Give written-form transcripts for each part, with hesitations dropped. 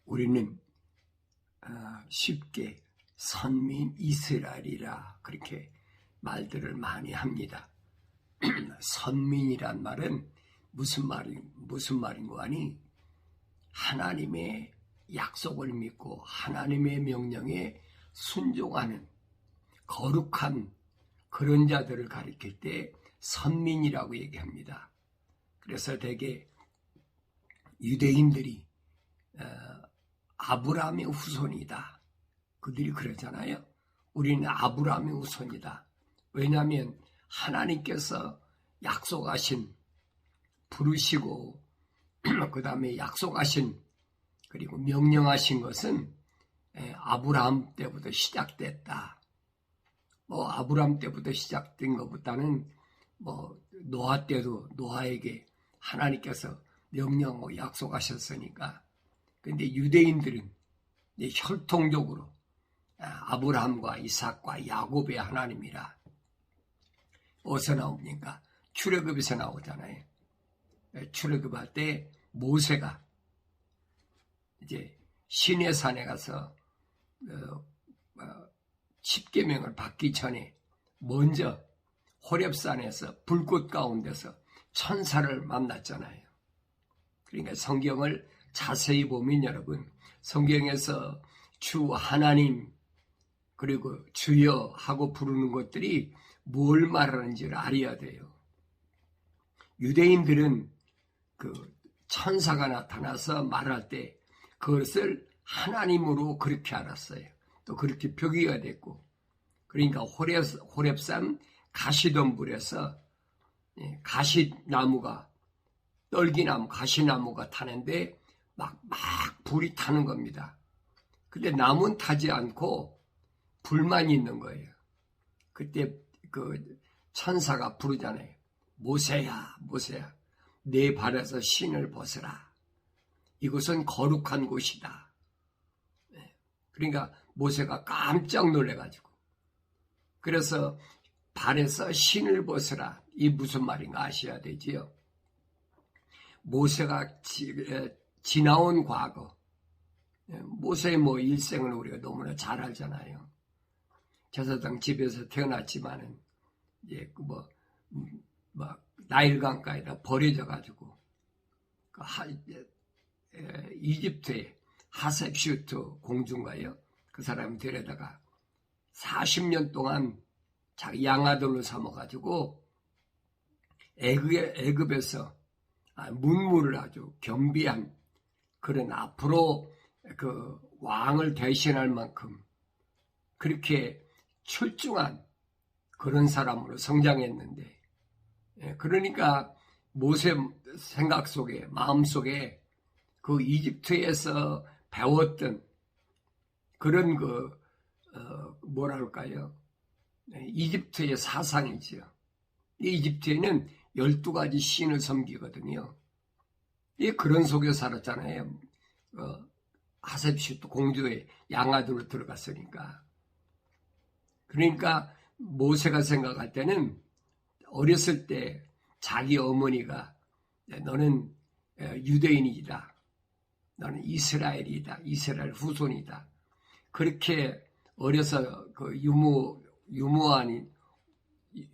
우리는 쉽게 선민 이스라엘이라 그렇게 말들을 많이 합니다. 선민이란 말은 무슨 말인고 하니 하나님의 약속을 믿고 하나님의 명령에 순종하는 거룩한 그런 자들을 가리킬 때 선민이라고 얘기합니다. 그래서 대개 유대인들이 아브라함의 후손이다. 그들이 그러잖아요. 우리는 아브라함의 후손이다. 왜냐하면 하나님께서 약속하신, 부르시고 그 다음에 약속하신 그리고 명령하신 것은 아브라함 때부터 시작됐다. 아브라함 때부터 시작된 것보다는 노아 때도 노아에게 하나님께서 명령하고 약속하셨으니까. 근데 유대인들은 혈통적으로 아브라함과 이삭과 야곱의 하나님이라. 어디서 나옵니까? 출애굽에서 나오잖아요. 출애굽할 때 모세가 이제 시내산에 가서 10계명을 받기 전에 먼저 호렙산에서 불꽃 가운데서 천사를 만났잖아요. 그러니까 성경을 자세히 보면 여러분, 성경에서 주 하나님 그리고 주여 하고 부르는 것들이 뭘 말하는지를 알아야 돼요. 유대인들은 그 천사가 나타나서 말할 때 그것을 하나님으로 그렇게 알았어요. 또 그렇게 표기가 됐고, 그러니까 호렙산 가시덤불에서 가시나무가, 떨기나무, 가시나무가 타는데 막 불이 타는 겁니다. 근데 나무는 타지 않고 불만 있는 거예요. 그때 그 천사가 부르잖아요. 모세야, 모세야, 내 발에서 신을 벗으라. 이곳은 거룩한 곳이다. 그러니까 모세가 깜짝 놀래가지고, 그래서 발에서 신을 벗으라. 이 무슨 말인가 아셔야 되지요. 모세가 지나온 과거, 모세의 일생을 우리가 너무나 잘 알잖아요. 제사장 집에서 태어났지만은 나일강가에다 버려져가지고 이집트의 하셉슈트 공주인가요? 그 사람이 데려다가 40년 동안 자기 양아들로 삼아가지고 애굽에서 문무를 아주 겸비한 그런 앞으로 그 왕을 대신할 만큼 그렇게 출중한 그런 사람으로 성장했는데, 그러니까 모세 생각 속에, 마음 속에 그 이집트에서 배웠던 그런 뭐랄까요? 이집트의 사상이지요. 이집트에는 12가지 신을 섬기거든요. 그런 속에 살았잖아요. 하셉슈트 공주의 양아들로 들어갔으니까. 그러니까 모세가 생각할 때는 어렸을 때 자기 어머니가 너는 유대인이다. 너는 이스라엘이다. 이스라엘 후손이다. 그렇게 어려서 그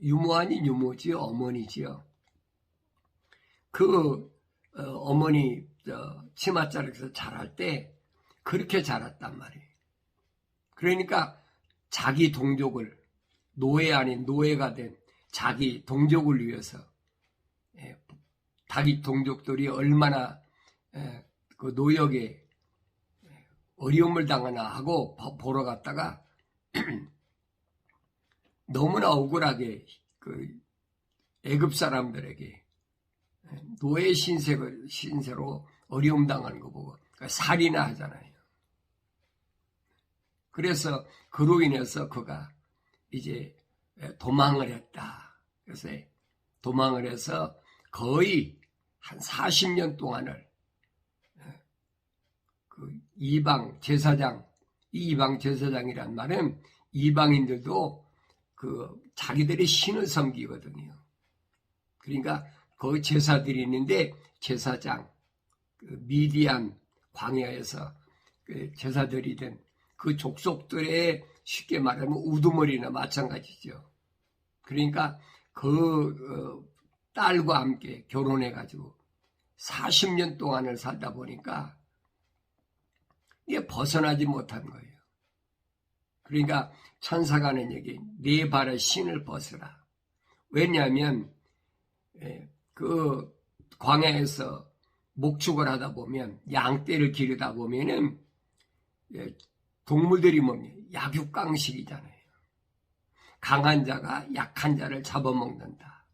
유모지요, 어머니지요. 그 어머니 치맛자락에서 자랄 때 그렇게 자랐단 말이에요. 그러니까 자기 동족을, 노예 아닌 노예가 된 자기 동족을 위해서, 자기 동족들이 얼마나 그 노역에 어려움을 당하나 하고 보러 갔다가 너무나 억울하게 그 애굽 사람들에게 노예 신세로 어려움 당하는 거 보고 살인을 하잖아요. 그래서 그로 인해서 그가 이제 도망을 했다. 그래서 도망을 해서 거의 한 40년 동안을 그 이방 제사장이란 말은 이방인들도 그 자기들의 신을 섬기거든요. 그러니까 그 제사들이 있는데 제사장, 그 미디안 광야에서 제사드리던 그 족속들의 쉽게 말하면 우두머리나 마찬가지죠. 그러니까 그 딸과 함께 결혼해가지고 40년 동안을 살다 보니까 이게 벗어나지 못한 거예요. 그러니까 천사가 하는 얘기, 네 발의 신을 벗으라. 왜냐하면 그 광야에서 목축을 하다 보면 양떼를 기르다 보면은 동물들이 뭡니까? 약육강식이잖아요. 강한 자가 약한 자를 잡아먹는다.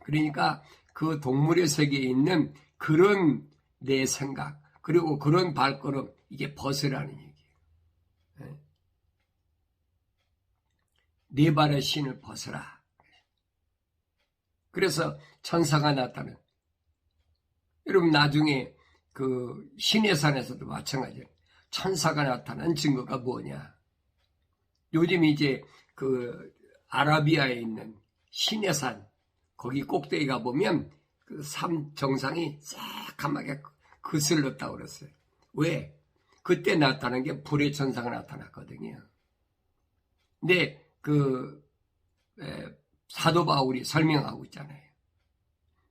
그러니까 그 동물의 세계에 있는 그런 내 생각 그리고 그런 발걸음 이게 벗으라는 얘기예요. 네 발의 신을 벗으라. 그래서 천사가 나타난 여러분 나중에 그 시내산에서도 마찬가지예요. 천사가 나타난 증거가 뭐냐? 요즘 이제 그 아라비아에 있는 시내산 거기 꼭대기 가보면 그 산 정상이 새까맣게 그슬렀다고 그랬어요. 왜? 그때 나타난 게 불의 천사가 나타났거든요. 근데 그 사도 바울이 설명하고 있잖아요.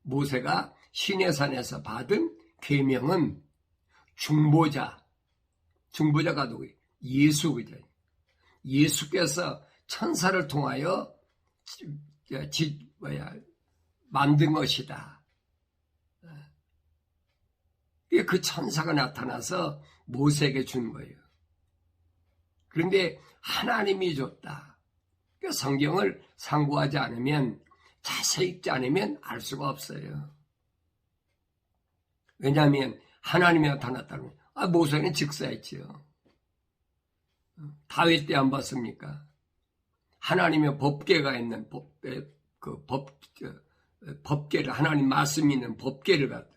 모세가 시내산에서 받은 계명은 중보자가 누구예요? 예수거든요. 예수께서 천사를 통하여 만든 것이다. 그 천사가 나타나서 모세에게 준 거예요. 그런데 하나님이 줬다. 성경을 상고하지 않으면 자세히 읽지 않으면 알 수가 없어요. 왜냐하면 하나님이 나타났다면 모세는 직사했지요. 다윗 때 안 봤습니까? 하나님의 법궤가 있는 법궤를 하나님 말씀이 있는 법궤를 갖다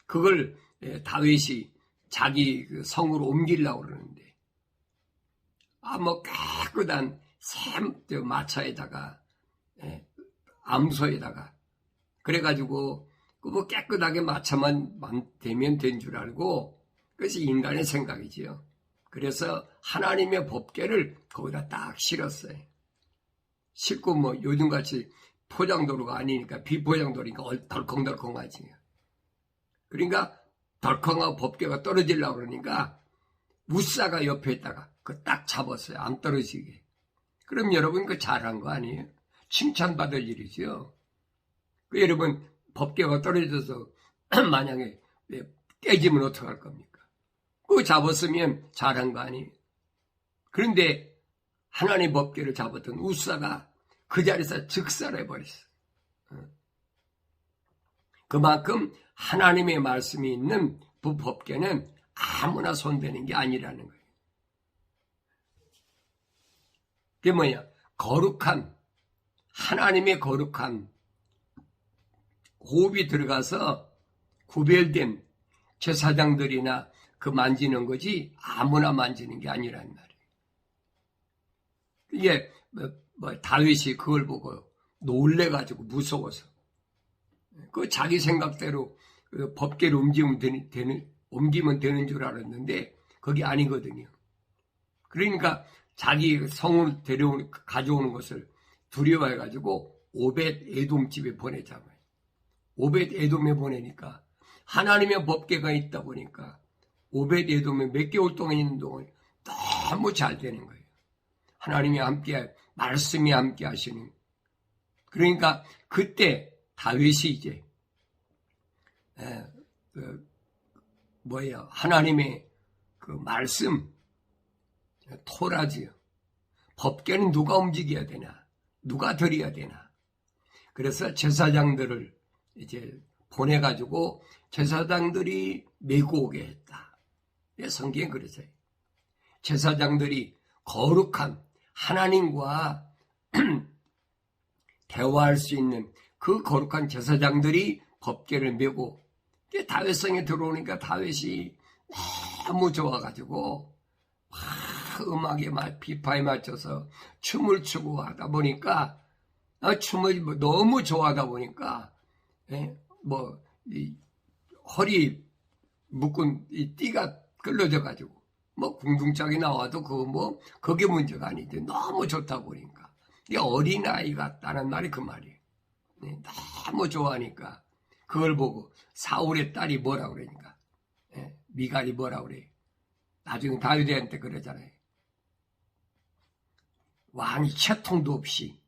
그걸 다윗이 자기 성으로 옮기려고 그러는데 뭐 깨끗한 마차에다가 암소에다가 그래가지고 뭐 깨끗하게 마차만 되면 된 줄 알고 그것이 인간의 생각이지요. 그래서 하나님의 법궤를 거기다 딱 실었어요. 싣고 뭐 요즘같이 포장도로가 아니니까 비포장도로니까 덜컹덜컹하지. 그러니까 덜컹하고 법궤가 떨어지려고 그러니까 우사가 옆에 있다가 그 딱 잡았어요. 안 떨어지게. 그럼 여러분 그 잘한 거 아니에요? 칭찬받을 일이죠. 그 여러분 법궤가 떨어져서 만약에 깨지면 어떡할 겁니까? 그거 잡았으면 잘한 거 아니에요? 그런데 하나님 법궤를 잡았던 우사가 그 자리에서 즉살해버렸어요. 그만큼 하나님의 말씀이 있는 그 법궤는 아무나 손대는 게 아니라는 거예요. 그게 뭐냐? 거룩한 하나님의 거룩한 호흡이 들어가서 구별된 제사장들이나 그 만지는 거지 아무나 만지는 게 아니란 말이에요. 이게 다윗이 그걸 보고 놀래가지고 무서워서 그 자기 생각대로 그 법궤를 옮기면 되는 줄 알았는데 그게 아니거든요. 그러니까 자기 성을 가져오는 것을 두려워해가지고 오벳 에돔 집에 보내잖아요. 오벳 에돔에 보내니까 하나님의 법궤가 있다 보니까 오벳 에돔에 몇 개월 동안 있는 동안 너무 잘 되는 거예요. 하나님이 함께 말씀이 함께 하시는. 그러니까 그때 다윗이 이제 하나님의 그 말씀 토라지요. 법궤는 누가 움직여야 되나? 누가 드려야 되나? 그래서 제사장들을 이제 보내가지고 제사장들이 메고 오게 했다. 성경에 그랬어요. 제사장들이 거룩한 하나님과 대화할 수 있는 그 거룩한 제사장들이 법궤를 메고 다윗성에 들어오니까 다윗이 너무 좋아가지고 음악에 비파에 맞춰서 춤을 추고 하다 보니까 춤을 너무 좋아하다 보니까 허리 묶은 이 띠가 끌러져 가지고 뭐 궁둥짝이 나와도 그거 뭐 그게 문제가 아닌데 너무 좋다고 그러니까. 이 어린아이 같다는 말이 그 말이에요. 네, 너무 좋아하니까 그걸 보고 사울의 딸이 뭐라 그러니까. 미갈이 뭐라 그래. 나중에 다윗한테 그러잖아요. 왕이 채통도 없이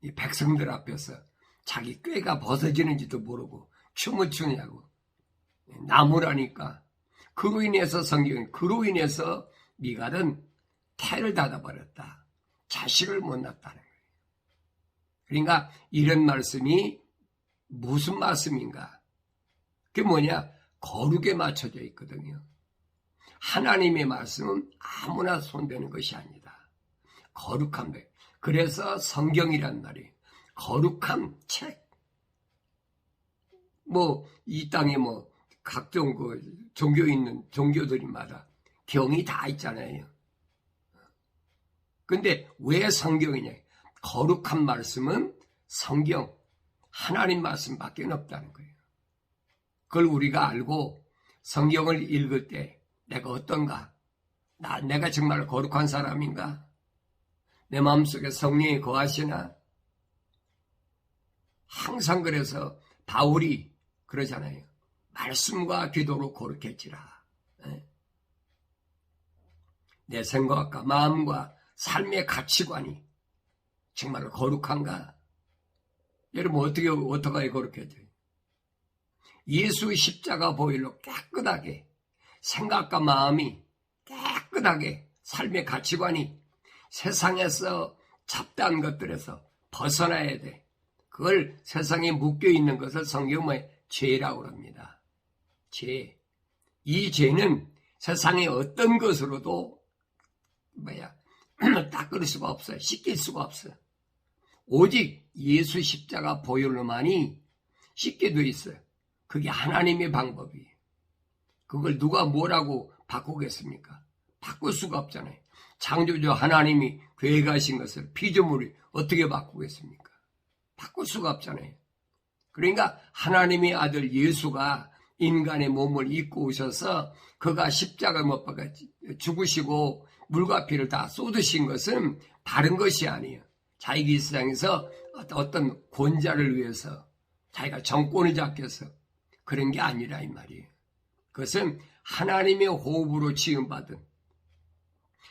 이 백성들 앞에서 자기 꾀가 벗어지는지도 모르고 춤을 추냐고. 나무라니까. 그로 인해서 미갈은 태를 닫아버렸다. 자식을 못 낳았다는 거예요. 그러니까 이런 말씀이 무슨 말씀인가? 그게 뭐냐? 거룩에 맞춰져 있거든요. 하나님의 말씀은 아무나 손대는 것이 아니다. 거룩한 것. 그래서 성경이란 말이에요. 거룩한 책. 뭐 이 땅에 뭐 각종 그 종교 있는 종교들마다 경이 다 있잖아요. 근데 왜 성경이냐? 거룩한 말씀은 성경, 하나님 말씀밖에 없다는 거예요. 그걸 우리가 알고 성경을 읽을 때 내가 어떤가? 내가 정말 거룩한 사람인가? 내 마음속에 성령이 거하시나? 항상 그래서 바울이 그러잖아요. 말씀과 기도로 거룩해지라. 내 생각과 마음과 삶의 가치관이 정말 거룩한가? 여러분 어떻게 거룩해져요? 예수 십자가 보혈로 깨끗하게 생각과 마음이 깨끗하게 삶의 가치관이 세상에서 잡다한 것들에서 벗어나야 돼. 그걸 세상에 묶여있는 것을 성경은 죄라고 합니다. 죄. 이 죄는 세상의 어떤 것으로도 닦을 수가 없어요. 씻길 수가 없어요. 오직 예수 십자가 보혈로만이 씻게 돼 있어요. 그게 하나님의 방법이에요. 그걸 누가 뭐라고 바꾸겠습니까? 바꿀 수가 없잖아요. 창조주 하나님이 계획하신 것을 피조물이 어떻게 바꾸겠습니까? 바꿀 수가 없잖아요. 그러니까 하나님의 아들 예수가 인간의 몸을 입고 오셔서 그가 십자가 못 박아 죽으시고 물과 피를 다 쏟으신 것은 다른 것이 아니에요. 자기가 이 세상에서 어떤 권자를 위해서 자기가 정권을 잡겠어 그런 게 아니라 이 말이에요. 그것은 하나님의 호흡으로 지음받은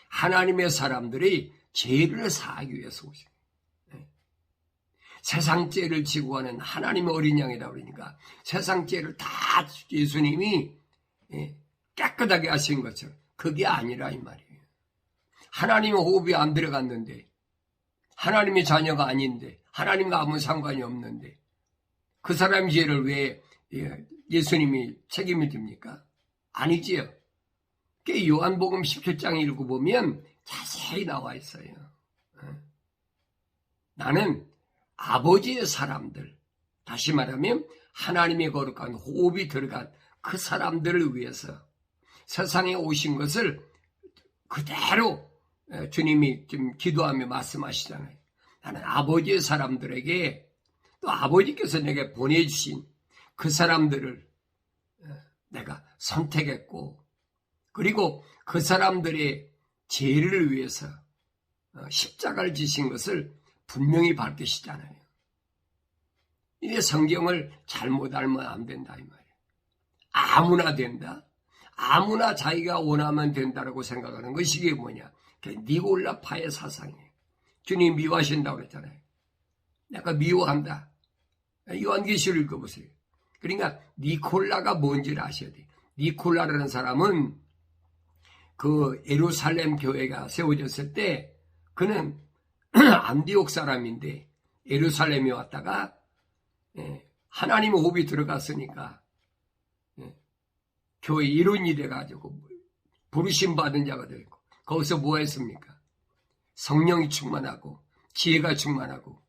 하나님의 사람들이 죄를 사하기 위해서 오신 거예요. 세상 죄를 지고 가는 하나님의 어린 양이라고 그러니까 세상 죄를 다 예수님이 깨끗하게 하신 것처럼 그게 아니라 이 말이에요. 하나님의 호흡이 안 들어갔는데 하나님의 자녀가 아닌데 하나님과 아무 상관이 없는데 그 사람의 죄를 왜 예수님이 책임을 집니까? 아니지요. 요한복음 17장 읽어보면 자세히 나와 있어요. 나는 아버지의 사람들, 다시 말하면 하나님의 거룩한 호흡이 들어간 그 사람들을 위해서 세상에 오신 것을 그대로 주님이 지금 기도하며 말씀하시잖아요. 나는 아버지의 사람들에게 또 아버지께서 내게 보내주신 그 사람들을 내가 선택했고 그리고 그 사람들의 죄를 위해서 십자가를 지신 것을 분명히 밝히시잖아요. 이게 성경을 잘못 알면 안 된다 이 말이에요. 아무나 된다. 아무나 자기가 원하면 된다라고 생각하는 것이 이게 뭐냐. 니골라파의 사상이에요. 주님 미워하신다고 그랬잖아요. 내가 미워한다. 요한계시를 읽어보세요. 그러니까 니콜라가 뭔지를 아셔야 돼요. 니콜라라는 사람은 그 예루살렘 교회가 세워졌을 때 그는 안디옥 사람인데 예루살렘에 왔다가 하나님의 호흡이 들어갔으니까 교회 일원이 돼가지고 부르심 받은 자가 되고 거기서 뭐 했습니까? 성령이 충만하고 지혜가 충만하고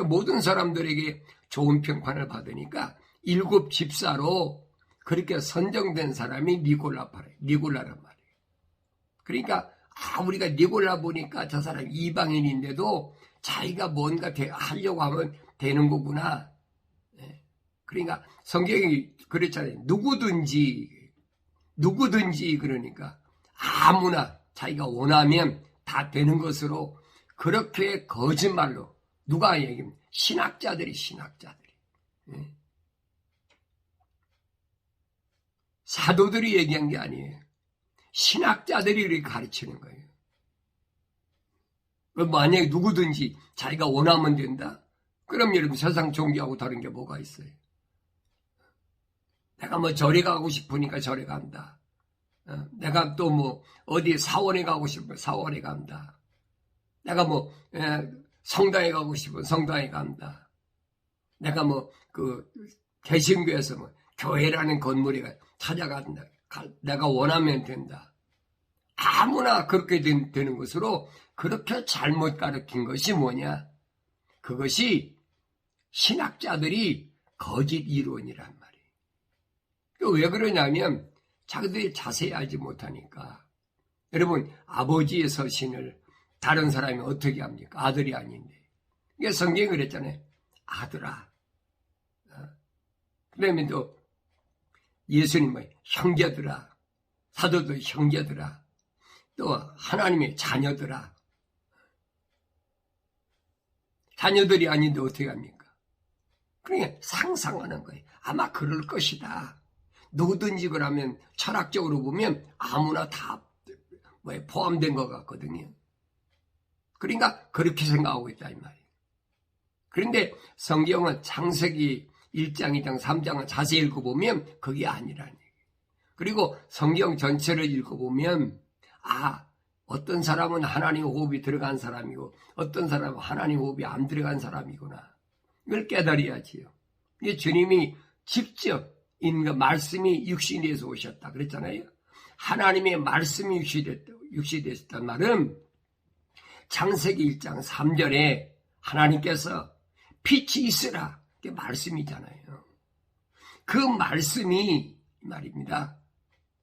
모든 사람들에게 좋은 평판을 받으니까 7 집사로 그렇게 선정된 사람이 니골라란 말이에요. 그러니까 우리가 니골라 보니까 저 사람 이방인인데도 자기가 뭔가 하려고 하면 되는 거구나. 그러니까 성경이 그랬잖아요. 누구든지 그러니까 아무나 자기가 원하면 다 되는 것으로 그렇게 거짓말로 누가 얘기합니까? 신학자들이. 예. 사도들이 얘기한 게 아니에요. 신학자들이 이렇게 가르치는 거예요. 만약에 누구든지 자기가 원하면 된다? 그럼 여러분 세상 종교하고 다른 게 뭐가 있어요? 내가 뭐 절에 가고 싶으니까 절에 간다. 내가 또 뭐 어디 사원에 가고 싶으면 사원에 간다. 내가 뭐 성당에 가고 싶으면 성당에 간다. 내가 뭐 그 개신교에서 뭐 교회라는 건물에 찾아간다. 내가 원하면 된다. 아무나 그렇게 되는 것으로 그렇게 잘못 가르친 것이 뭐냐? 그것이 신학자들이 거짓 이론이란 말이에요. 왜 그러냐면 자기들이 자세히 알지 못하니까. 여러분, 아버지의 서신을 다른 사람이 어떻게 합니까? 아들이 아닌데. 이게 성경이 그랬잖아요. 아들아. 그 다음에 또 예수님의 형제들아. 사도도 형제들아. 또 하나님의 자녀들아. 자녀들이 아닌데 어떻게 합니까? 그러니까 상상하는 거예요. 아마 그럴 것이다. 누구든지 그러면 철학적으로 보면 아무나 다 포함된 것 같거든요. 그러니까 그렇게 생각하고 있다 이 말이에요. 그런데 성경은 창세기 1장, 2장, 3장을 자세히 읽어보면 그게 아니라는 얘기예요. 그리고 성경 전체를 읽어보면 어떤 사람은 하나님 호흡이 들어간 사람이고 어떤 사람은 하나님 호흡이 안 들어간 사람이구나. 이걸 깨달아야지요. 이게 주님이 직접 말씀이 육신이 돼서 오셨다 그랬잖아요. 하나님의 말씀이 육신이 되셨단 말은 창세기 1장 3절에 하나님께서 빛이 있으라. 그게 말씀이잖아요. 그 말씀이 말입니다.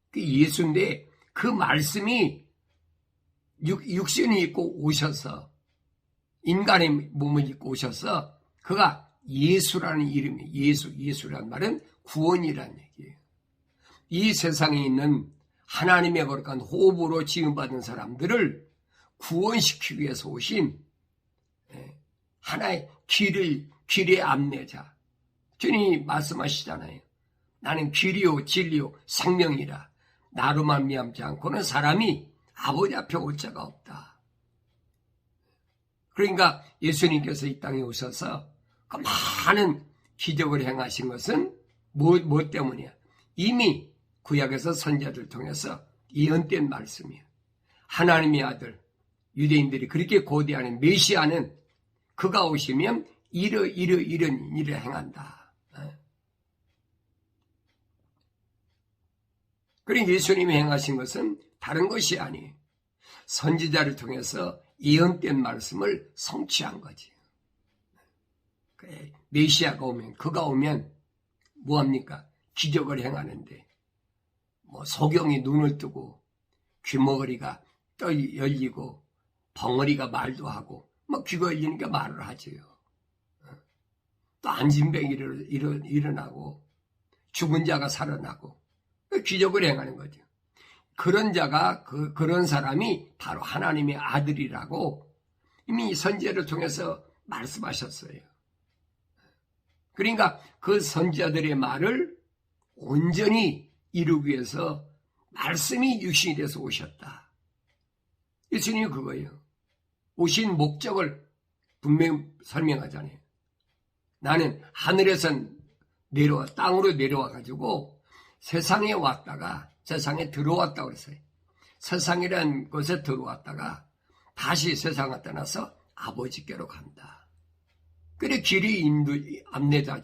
그 예수인데 그 말씀이 육신이 입고 오셔서 인간의 몸을 입고 오셔서 그가 예수라는 이름이 예수라는 말은 구원이라는 얘기예요. 이 세상에 있는 하나님의 거룩한 호흡으로 지음받은 사람들을 구원시키기 위해서 오신 하나의 길의 안내자. 주님이 말씀하시잖아요. 나는 길이요 진리요 생명이라. 나로 말미암지 않고는 사람이 아버지 앞에 올 자가 없다. 그러니까 예수님께서 이 땅에 오셔서 그 많은 기적을 행하신 것은 뭐 때문이야? 이미 구약에서 선지자들 통해서 예언된 말씀이에요. 하나님의 아들, 유대인들이 그렇게 고대하는 메시아는 그가 오시면 이런 일을 행한다. 그러니까 예수님이 행하신 것은 다른 것이 아니에요. 선지자를 통해서 예언된 말씀을 성취한 거지. 메시아가 오면, 그가 오면 뭐합니까? 기적을 행하는데 뭐 소경이 눈을 뜨고 귀머거리가 열리고 벙어리가 말도 하고 뭐 귀가 열리니까 말을 하지요. 또 안진병이 일어나고 죽은 자가 살아나고 기적을 행하는 거죠. 그런 자가 그런 사람이 바로 하나님의 아들이라고 이미 선지자를 통해서 말씀하셨어요. 그러니까 그 선지자들의 말을 온전히 이루기 위해서 말씀이 육신이 돼서 오셨다. 예수님이 그거예요. 오신 목적을 분명히 설명하잖아요. 나는 하늘에서 땅으로 내려와가지고 세상에 왔다가 세상에 들어왔다고 그랬어요. 세상이라는 곳에 들어왔다가 다시 세상을 떠나서 아버지께로 간다. 그래 길이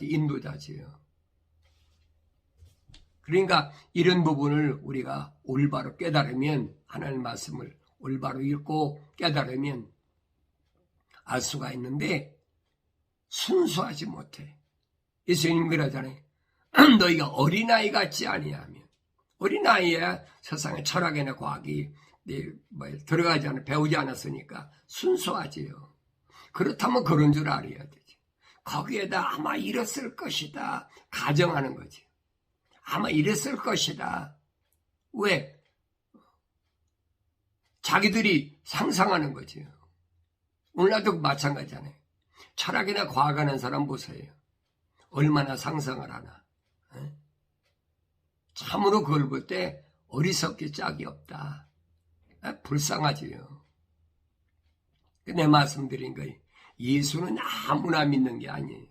인도자지요. 그러니까 이런 부분을 우리가 올바로 깨달으면 하나님 말씀을 올바로 읽고 깨달으면 알 수가 있는데 순수하지 못해. 예수님 그러잖아요. 너희가 어린아이 같지 아니하면 어린아이야 세상에 철학이나 과학이 들어가지 않아 배우지 않았으니까 순수하지요. 그렇다면 그런 줄 알아야 되지. 거기에다 아마 이랬을 것이다 가정하는 거지. 아마 이랬을 것이다. 왜? 자기들이 상상하는 거지요. 오늘날도 마찬가지잖아요. 철학이나 과학하는 사람 보세요. 얼마나 상상을 하나. 참으로 그걸 볼 때 어리석기 짝이 없다. 불쌍하지요. 내 말씀드린 거예요. 예수는 아무나 믿는 게 아니에요.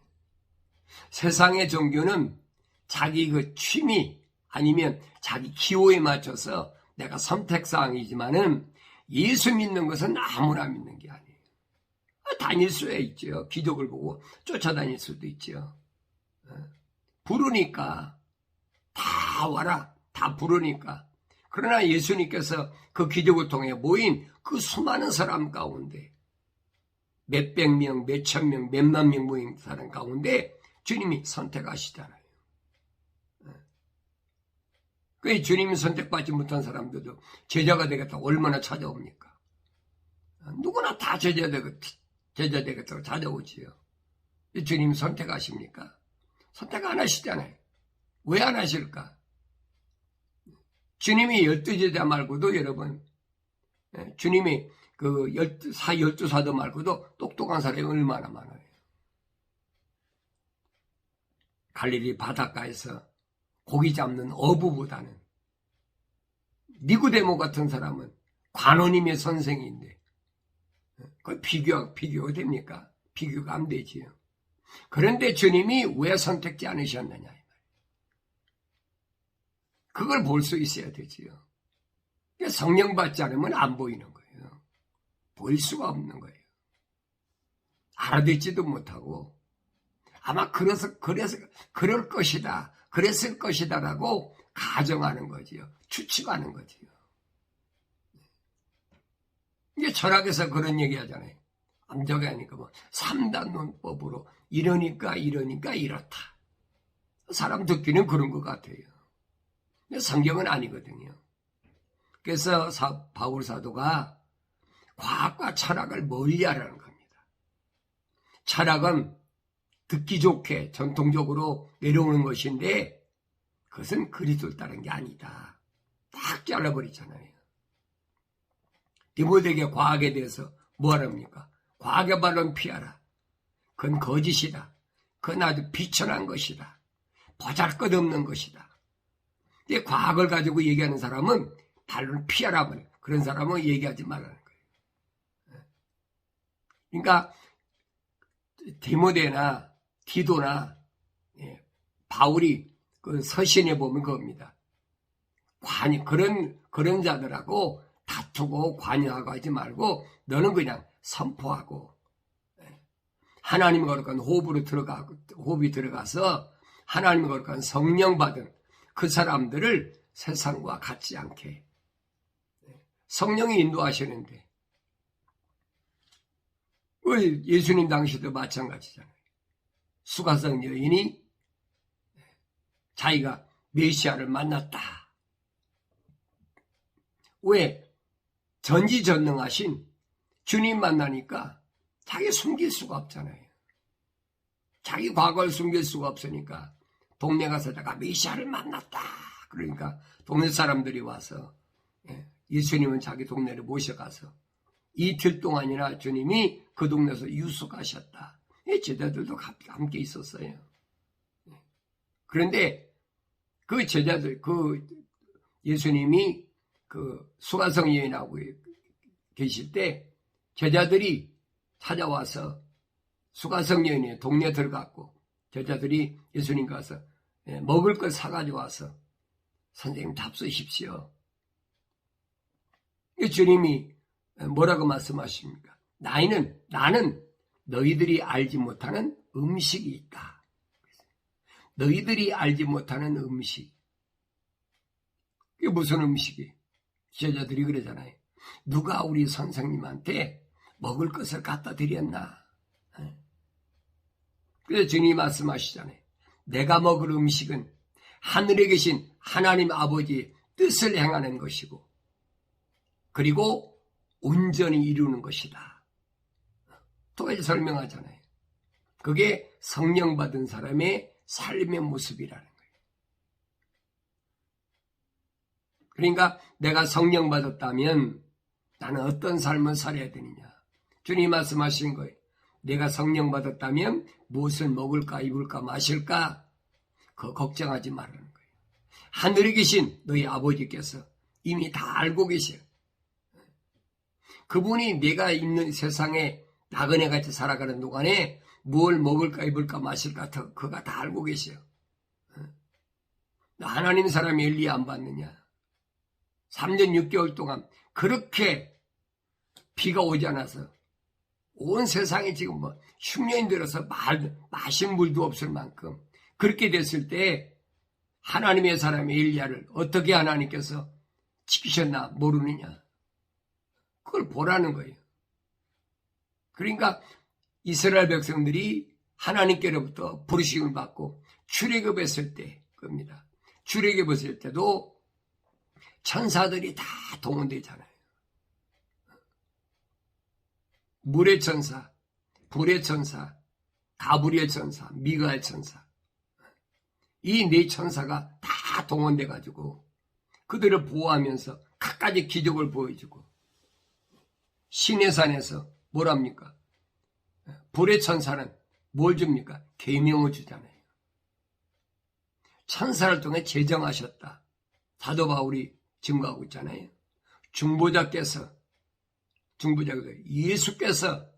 세상의 종교는 자기 그 취미 아니면 자기 기호에 맞춰서 내가 선택사항이지만은 예수 믿는 것은 아무나 믿는 게 아니에요. 다닐 수야 있죠. 기적을 보고 쫓아다닐 수도 있죠. 부르니까 다 와라. 다 부르니까. 그러나 예수님께서 그 기적을 통해 모인 그 수많은 사람 가운데 몇백 명, 몇천 명, 몇만 명 모인 사람 가운데 주님이 선택하시잖아요. 그 주님이 선택받지 못한 사람들도 제자가 되겠다고 얼마나 찾아옵니까? 누구나 다 제자 되겠다고 찾아오지요. 주님이 선택하십니까? 선택 안 하시잖아요. 왜 안 하실까? 주님이 12제자 말고도 여러분, 주님이 그 12사도 말고도 똑똑한 사람이 얼마나 많아요. 갈릴리 바닷가에서 고기 잡는 어부보다는 니고데모 같은 사람은 관원님의 선생인데 그 비교가 됩니까? 비교가 안 되지요. 그런데 주님이 왜 선택지 않으셨느냐? 그걸 볼 수 있어야 되지요. 성령 받지 않으면 안 보이는 거예요. 보일 수가 없는 거예요. 알아듣지도 못하고 아마 그럴 것이다. 그랬을 것이다라고 가정하는 거지요. 추측하는 거지요. 이게 철학에서 그런 얘기 하잖아요. 암적이 아니까 뭐 3단 논법으로 이러니까 이렇다. 사람 듣기는 그런 것 같아요. 성경은 아니거든요. 그래서 바울 사도가 과학과 철학을 멀리하라는 겁니다. 철학은 듣기 좋게 전통적으로 내려오는 것인데 그것은 그리스도를 따른 게 아니다. 딱 잘라버리잖아요. 디모데에게 과학에 대해서 뭐하랍니까? 과학의 말은 피하라. 그건 거짓이다. 그건 아주 비천한 것이다. 보잘것없는 것이다. 근데 과학을 가지고 얘기하는 사람은 반론 피하라. 그런 사람은 얘기하지 말라는 거예요. 그러니까 디모데나 디도나 바울이 그 서신에 보면 그겁니다. 그런 자들하고 다투고 관여하고 하지 말고 너는 그냥 선포하고 하나님의 거룩한 호흡이 들어가서 하나님의 거룩한 성령 받은 그 사람들을 세상과 같지 않게 성령이 인도하시는데 예수님 당시도 마찬가지잖아요. 수가성 여인이 자기가 메시아를 만났다. 왜? 전지전능하신 주님 만나니까 자기 숨길 수가 없잖아요. 자기 과거를 숨길 수가 없으니까 동네 가서 내가 메시아를 만났다. 그러니까 동네 사람들이 와서 예수님은 자기 동네를 모셔가서 이틀 동안이나 주님이 그 동네에서 유숙하셨다. 제자들도 함께 있었어요. 그런데 그 제자들, 예수님이 그 수가성 여인하고 계실 때 제자들이 찾아와서 수가성 여인의 동네에 들어갔고 제자들이 예수님 가서 먹을 걸 사가지고 와서 선생님 잡수십시오. 주님이 뭐라고 말씀하십니까? 나는 너희들이 알지 못하는 음식이 있다. 너희들이 알지 못하는 음식. 그게 무슨 음식이? 제자들이 그러잖아요. 누가 우리 선생님한테 먹을 것을 갖다 드렸나? 그래서 주님이 말씀하시잖아요. 내가 먹을 음식은 하늘에 계신 하나님 아버지의 뜻을 행하는 것이고 그리고 온전히 이루는 것이다. 또 이제 설명하잖아요. 그게 성령 받은 사람의 삶의 모습이라는 거예요. 그러니까 내가 성령 받았다면 나는 어떤 삶을 살아야 되느냐. 주님 말씀하신 거예요. 내가 성령 받았다면 무엇을 먹을까 입을까 마실까 그거 걱정하지 말라는 거예요. 하늘에 계신 너희 아버지께서 이미 다 알고 계셔요. 그분이 내가 있는 세상에 나그네같이 살아가는 동안에 뭘 먹을까 입을까 마실까 그가 다 알고 계셔요. 하나님 사람이 엘리야 안 봤느냐. 3년 6개월 동안 그렇게 비가 오지 않아서 온 세상에 지금 뭐 흉년이 들어서 마실 물도 없을 만큼 그렇게 됐을 때 하나님의 사람 엘리야를 어떻게 하나님께서 지키셨나 모르느냐. 그걸 보라는 거예요. 그러니까 이스라엘 백성들이 하나님께로부터 부르심을 받고 출애굽했을 때 겁니다. 출애굽했을 때도 천사들이 다 동원되잖아요. 물의 천사, 불의 천사, 가브리엘 천사, 미가엘 천사. 이 네 천사가 다 동원돼 가지고 그들을 보호하면서 갖가지 기적을 보여주고 시내산에서 뭐랍니까? 불의 천사는 뭘 줍니까? 계명을 주잖아요. 천사를 통해 제정하셨다. 사도 바울이 증거하고 있잖아요. 중보자께서 예수께서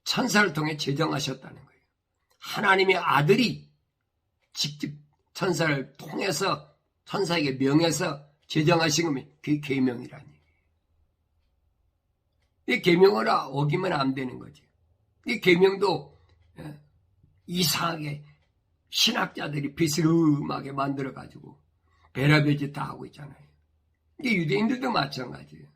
천사를 통해 제정하셨다는 거예요. 하나님의 아들이 직접 천사를 통해서 천사에게 명해서 제정하신 거면 그게 계명이라는 얘기예요. 이 계명을 어기면 안 되는 거죠. 이 계명도 이상하게 신학자들이 비스름하게 만들어가지고 별의별 짓 다 하고 있잖아요. 이게 유대인들도 마찬가지예요.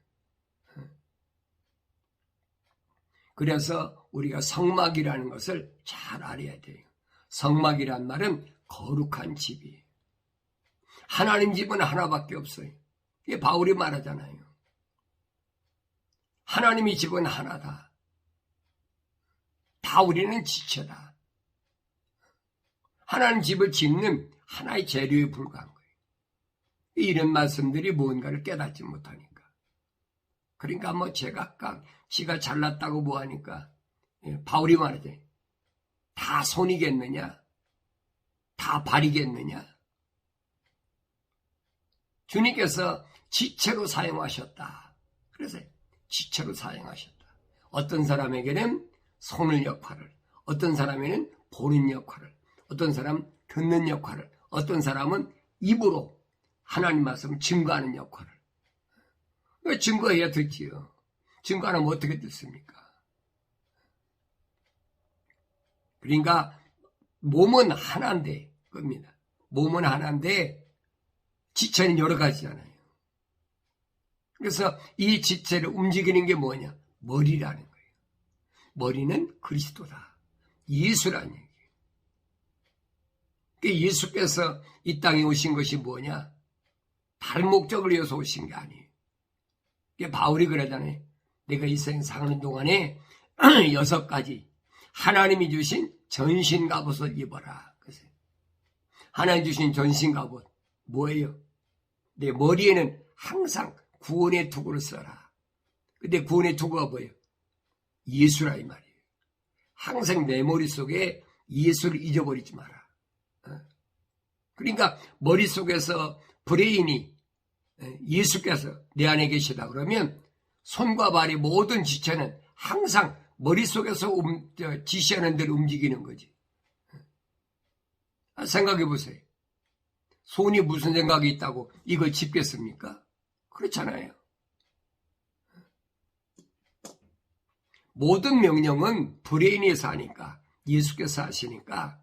그래서 우리가 성막이라는 것을 잘 알아야 돼요. 성막이란 말은 거룩한 집이에요. 하나님 집은 하나밖에 없어요. 이게 바울이 말하잖아요. 하나님의 집은 하나다. 다 우리는 지체다. 하나님 집을 짓는 하나의 재료에 불과한 거예요. 이런 말씀들이 뭔가를 깨닫지 못하니까. 그러니까 뭐 제각각 지가 잘났다고 뭐하니까 바울이 말하지. 다 손이겠느냐? 다 발이겠느냐? 주님께서 지체로 사용하셨다. 그래서 지체로 사용하셨다. 어떤 사람에게는 손을 역할을, 어떤 사람에게는 보는 역할을, 어떤 사람은 듣는 역할을, 어떤 사람은 입으로 하나님 말씀을 증거하는 역할을. 증거해야 듣지요. 증거 안 하면 어떻게 듣습니까? 그러니까 몸은 하나인데 겁니다. 몸은 하나인데 지체는 여러 가지잖아요. 그래서 이 지체를 움직이는 게 뭐냐? 머리라는 거예요. 머리는 그리스도다. 예수라는 얘기예요. 예수께서 이 땅에 오신 것이 뭐냐? 다른 목적을 위해서 오신 게 아니에요. 바울이 그러잖아요. 내가 이 세상 사는 동안에 6가지 하나님이 주신 전신갑옷을 입어라. 그래서 하나님 주신 전신갑옷 뭐예요? 내 머리에는 항상 구원의 투구를 써라. 근데 구원의 투구가 뭐예요? 예수라 이 말이에요. 항상 내 머릿속에 예수를 잊어버리지 마라. 그러니까 머릿속에서 브레인이 예수께서 내 안에 계시다 그러면 손과 발의 모든 지체는 항상 머릿속에서 지시하는 대로 움직이는 거지. 생각해 보세요. 손이 무슨 생각이 있다고 이걸 짚겠습니까? 그렇잖아요. 모든 명령은 브레인에서 하니까, 예수께서 하시니까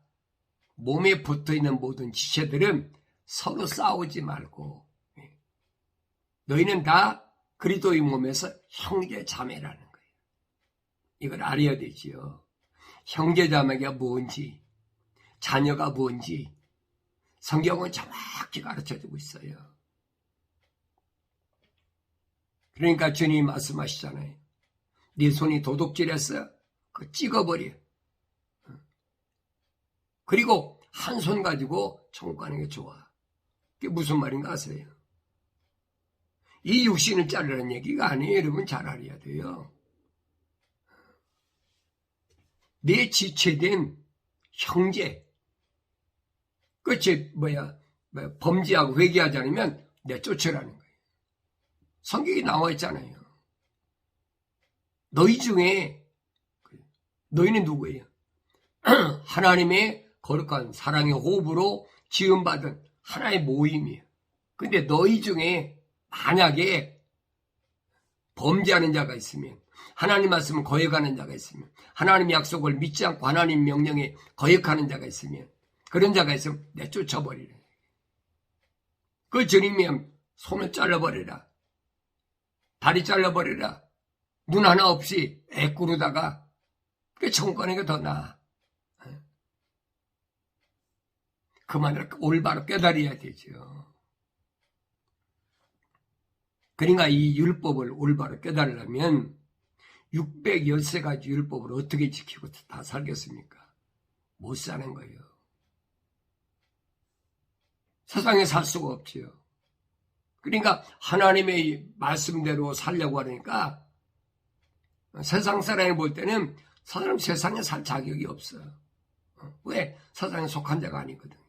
몸에 붙어있는 모든 지체들은 서로 싸우지 말고 너희는 다 그리스도의 몸에서 형제 자매라는 거예요. 이걸 알아야 되지요. 형제 자매가 뭔지, 자녀가 뭔지 성경은 정확히 가르쳐주고 있어요. 그러니까 주님이 말씀하시잖아요. 네 손이 도둑질했어? 그거 찍어버려. 그리고 한 손 가지고 천국 가는 게 좋아. 그게 무슨 말인가 아세요? 이 육신을 자르라는 얘기가 아니에요. 여러분 잘 알아야 돼요. 내 지체된 형제, 끝이 범죄하고 회개하지 않으면 내쫓으라는 거예요. 성경에 나와 있잖아요. 너희 중에 너희는 누구예요? 하나님의 거룩한 사랑의 호흡으로 지음받은 하나의 모임이에요. 근데 너희 중에 만약에 범죄하는 자가 있으면, 하나님 말씀을 거역하는 자가 있으면, 하나님 약속을 믿지 않고 하나님 명령에 거역하는 자가 있으면, 그런 자가 있으면 내쫓아버리래. 그 주님이면 손을 잘라버리라. 다리 잘라버리라. 눈 하나 없이 애꾸르다가 그 천국가는 게 더 나아. 그만을 올바로 깨달아야 되죠. 그러니까 이 율법을 올바로 깨달으려면 613가지 율법을 어떻게 지키고 다 살겠습니까? 못 사는 거예요. 세상에 살 수가 없지요. 그러니까 하나님의 말씀대로 살려고 하니까 세상 사람이 볼 때는 사람 세상에 살 자격이 없어요. 왜? 세상에 속한 자가 아니거든요.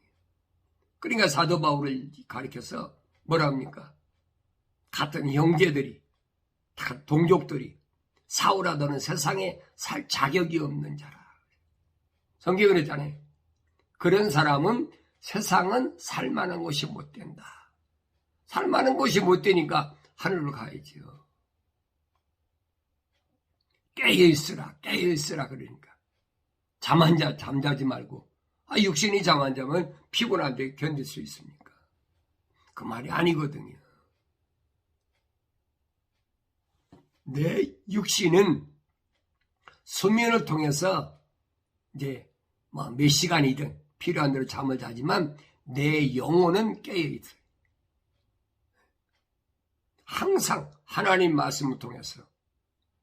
그러니까 사도 바울을 가리켜서 뭐라 합니까? 같은 형제들이, 동족들이 사울아 너는 세상에 살 자격이 없는 자라. 성경이 그랬잖아요. 그런 사람은 세상은 살만한 곳이 못 된다. 살만한 곳이 못 되니까 하늘로 가야지요. 깨어있으라 그러니까. 잠자지 말고. 육신이 잠안 자면 피곤한데 견딜 수 있습니까? 그 말이 아니거든요. 내 육신은 수면을 통해서 이제 몇 시간이든 필요한 대로 잠을 자지만 내 영혼은 깨어있어요. 항상 하나님 말씀을 통해서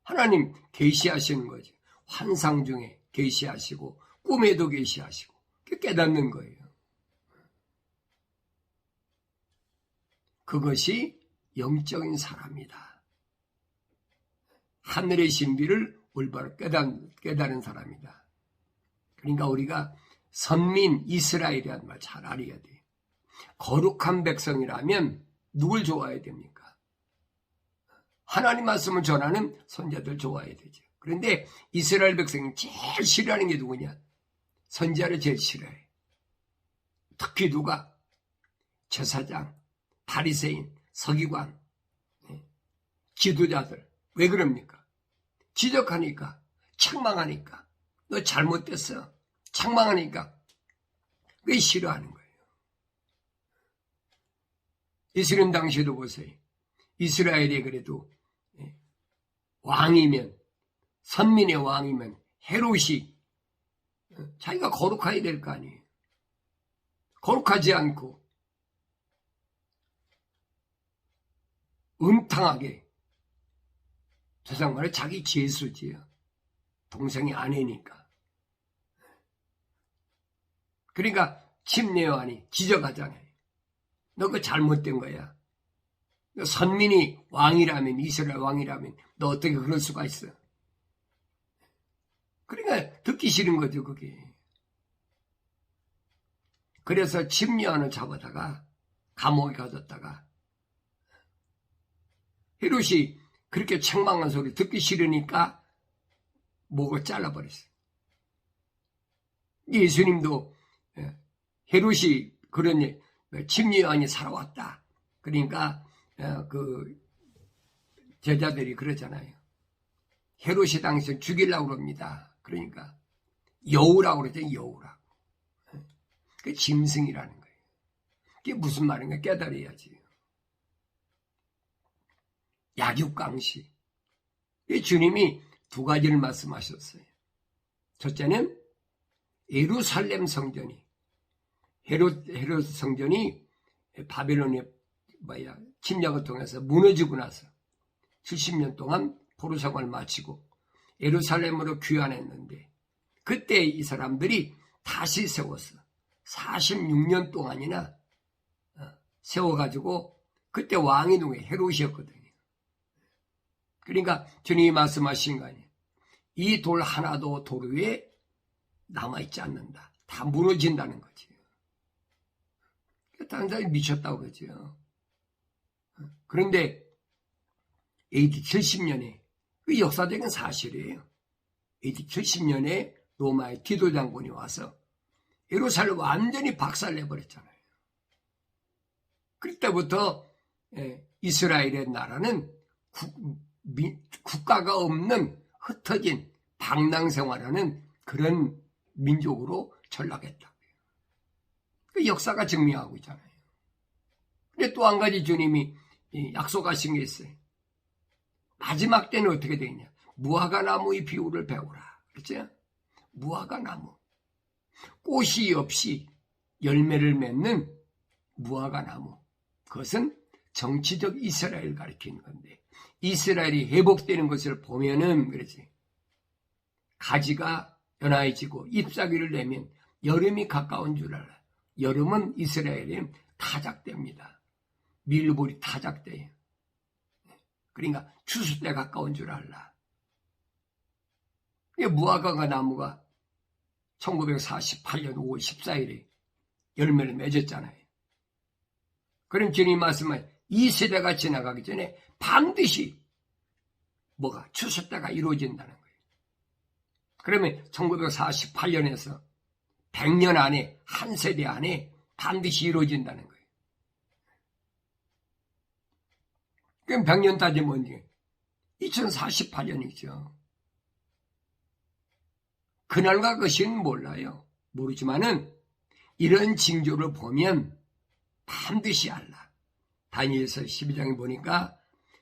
하나님 계시하시는 거죠. 환상 중에 계시하시고 꿈에도 계시하시고 깨닫는 거예요. 그것이 영적인 사람이다. 하늘의 신비를 올바로 깨달은 사람이다. 그러니까 우리가 선민 이스라엘이라는 말 잘 알아야 돼요. 거룩한 백성이라면 누굴 좋아해야 됩니까? 하나님 말씀을 전하는 선자들 좋아해야 되죠. 그런데 이스라엘 백성이 제일 싫어하는 게 누구냐? 선지자를 제일 싫어해. 특히 누가? 제사장, 바리새인, 서기관, 지도자들. 왜 그럽니까? 지적하니까, 책망하니까, 너 잘못됐어. 책망하니까 그게 싫어하는 거예요. 이스라엘 당시에도 보세요. 이스라엘이 그래도 왕이면, 선민의 왕이면 헤롯이 자기가 거룩해야 될 거 아니에요. 거룩하지 않고 음탕하게, 세상 말에 자기 죄수지요. 동생이 아내니까. 그러니까 침례요한이 지적하잖아요. 너 그거 잘못된 거야. 선민이 왕이라면, 이스라엘 왕이라면 너 어떻게 그럴 수가 있어? 그러니까 듣기 싫은 거죠, 그게. 그래서 침례요한을 잡아다가 감옥에 가뒀다가 헤롯이 그렇게 책망한 소리 듣기 싫으니까 목을 잘라버렸어요. 예수님도 헤롯이 그런 침례요한이 살아왔다. 그러니까 그 제자들이 그러잖아요. 헤롯이 당신 죽이려고 그럽니다. 그러니까 여우라고 그러죠. 여우라고. 그게 짐승이라는 거예요. 그게 무슨 말인가 깨달아야지. 약육강시. 주님이 두 가지를 말씀하셨어요. 첫째는 예루살렘 성전이, 헤롯 성전이 바벨론의 침략을 통해서 무너지고 나서 70년 동안 포로 생활을 마치고 예루살렘으로 귀환했는데, 그때 이 사람들이 다시 세웠어. 46년 동안이나 세워가지고 그때 왕이 누구예요? 헤롯이었거든요. 그러니까 주님이 말씀하신 거 아니에요. 이 돌 하나도 돌 위에 남아있지 않는다. 다 무너진다는 거지. 다른 사람이 미쳤다고 그러죠. 그런데 AD 70년에, 그 역사적인 사실이에요. AD 70년에 로마의 디도 장군이 와서 예루살렘을 완전히 박살내버렸잖아요. 그때부터 이스라엘의 나라는 국가가 없는 흩어진 방랑생활하는 그런 민족으로 전락했다. 그 역사가 증명하고 있잖아요. 근데 또 한 가지 주님이 약속하신 게 있어요. 마지막 때는 어떻게 되느냐. 무화과 나무의 비유를 배우라. 그렇죠? 무화과 나무. 꽃이 없이 열매를 맺는 무화과 나무. 그것은 정치적 이스라엘을 가리키는 건데, 이스라엘이 회복되는 것을 보면은 그렇지. 가지가 연하해지고 잎사귀를 내면 여름이 가까운 줄 알아. 여름은 이스라엘은 타작됩니다. 밀볼이 타작돼요. 그러니까 추수 때 가까운 줄 알라. 무화과 나무가 1948년 5월 14일에 열매를 맺었잖아요. 그럼 주님 말씀은 이 세대가 지나가기 전에 반드시 뭐가 추수 때가 이루어진다는 거예요. 그러면 1948년에서 100년 안에 한 세대 안에 반드시 이루어진다는 거예요. 그럼 100년 따지면 언제? 2048년이죠. 그날과 그 시는 몰라요. 모르지만은 이런 징조를 보면 반드시 알라. 다니엘서 12장에 보니까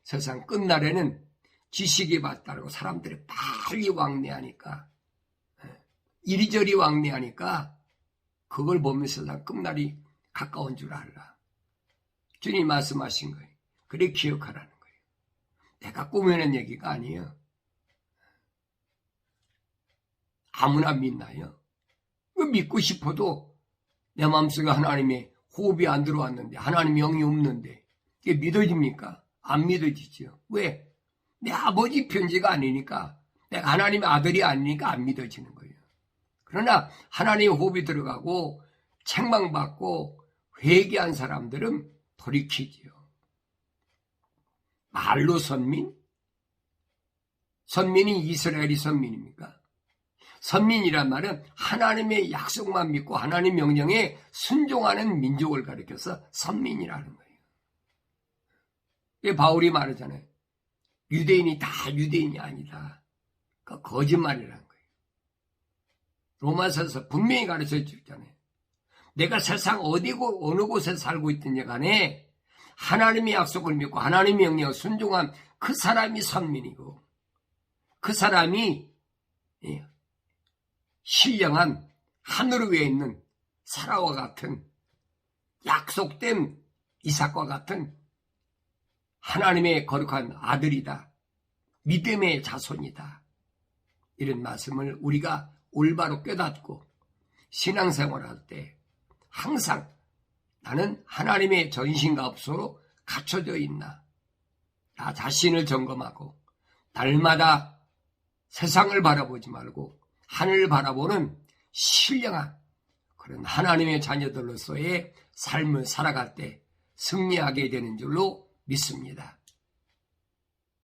세상 끝날에는 지식이 발달하고 사람들이 빨리 왕래하니까, 이리저리 왕래하니까 그걸 보면서 세상 끝날이 가까운 줄 알라. 주님 말씀하신 거예요. 그래 기억하라는 거예요. 내가 꾸며낸 얘기가 아니에요. 아무나 믿나요? 믿고 싶어도 내 마음속에 하나님의 호흡이 안 들어왔는데, 하나님의 영이 없는데 이게 믿어집니까? 안 믿어지죠. 왜? 내 아버지 편지가 아니니까, 내가 하나님의 아들이 아니니까 안 믿어지는 거예요. 그러나 하나님의 호흡이 들어가고 책망받고 회개한 사람들은 돌이키지요. 말로 선민? 선민이 이스라엘이 선민입니까? 선민이란 말은 하나님의 약속만 믿고 하나님 명령에 순종하는 민족을 가리켜서 선민이라는 거예요. 바울이 말하잖아요. 유대인이 다 유대인이 아니다. 그 거짓말이라는 거예요. 로마서에서 분명히 가르쳐 주잖아요. 내가 세상 어디고 어느 곳에 살고 있든지 간에 하나님의 약속을 믿고 하나님의 명령을 순종한 그 사람이 선민이고, 그 사람이 신령한 하늘 위에 있는 사라와 같은 약속된 이삭과 같은 하나님의 거룩한 아들이다. 믿음의 자손이다. 이런 말씀을 우리가 올바로 깨닫고 신앙생활할 때 항상 나는 하나님의 전신과 업소로 갖춰져 있나, 나 자신을 점검하고 날마다 세상을 바라보지 말고 하늘을 바라보는 신령한 그런 하나님의 자녀들로서의 삶을 살아갈 때 승리하게 되는 줄로 믿습니다.